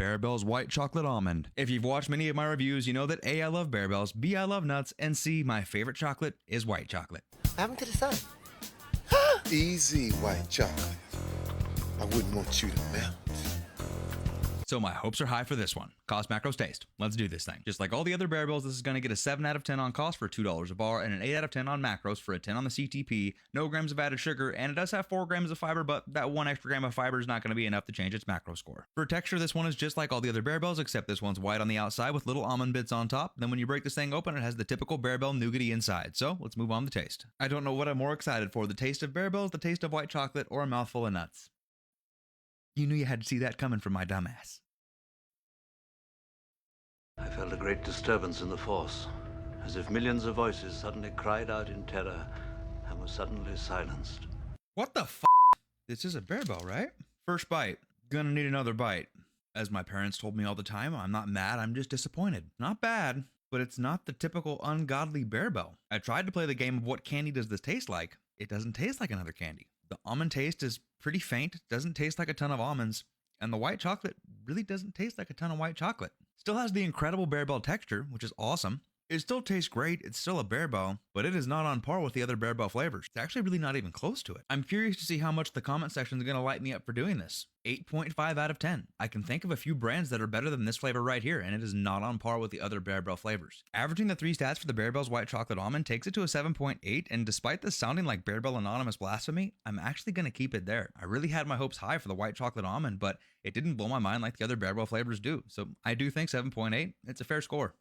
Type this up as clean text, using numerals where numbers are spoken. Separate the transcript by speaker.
Speaker 1: Bear White Chocolate Almond. If you've watched many of my reviews, you know that A, I love Bear B, I love nuts, and C, my favorite chocolate is white chocolate.
Speaker 2: What happened to the sun?
Speaker 3: Easy, white chocolate. I wouldn't want you to melt.
Speaker 1: So my hopes are high for this one. Cost, macros, taste. Let's do this thing. Just like all the other Bear this is going to get a 7 out of 10 on cost for $2 a bar and an 8 out of 10 on macros for a 10 on the CTP, no grams of added sugar, and it does have 4 grams of fiber, but that 1 extra gram of fiber is not going to be enough to change its macro score. For texture, this one is just like all the other Bear except this one's white on the outside with little almond bits on top. Then when you break this thing open, it has the typical Bear nougaty inside. So let's move on to taste. I don't know what I'm more excited for, the taste of Bear the taste of white chocolate, or a mouthful of nuts. You knew you had to see that coming from my dumbass.
Speaker 4: I felt a great disturbance in the force, as if millions of voices suddenly cried out in terror and were suddenly silenced.
Speaker 1: What the f***? This is a Bear right? First bite. Gonna need another bite. As my parents told me all the time, I'm not mad, I'm just disappointed. Not bad, but it's not the typical ungodly Bear I tried to play the game of what candy does this taste like. It doesn't taste like another candy. The almond taste is pretty faint, doesn't taste like a ton of almonds, and the white chocolate really doesn't taste like a ton of white chocolate. Still has the incredible Bear texture, which is awesome. It still tastes great, it's still a Bear but it is not on par with the other Bear flavors. It's actually really not even close to it. I'm curious to see how much the comment section is going to light me up for doing this. 8.5 out of 10. I can think of a few brands that are better than this flavor right here, and it is not on par with the other Bear flavors. Averaging the 3 stats for the Bear white chocolate almond takes it to a 7.8, and despite this sounding like Bear anonymous blasphemy, I'm actually going to keep it there. I really had my hopes high for the white chocolate almond, but it didn't blow my mind like the other Bear flavors do, so I do think 7.8, it's a fair score.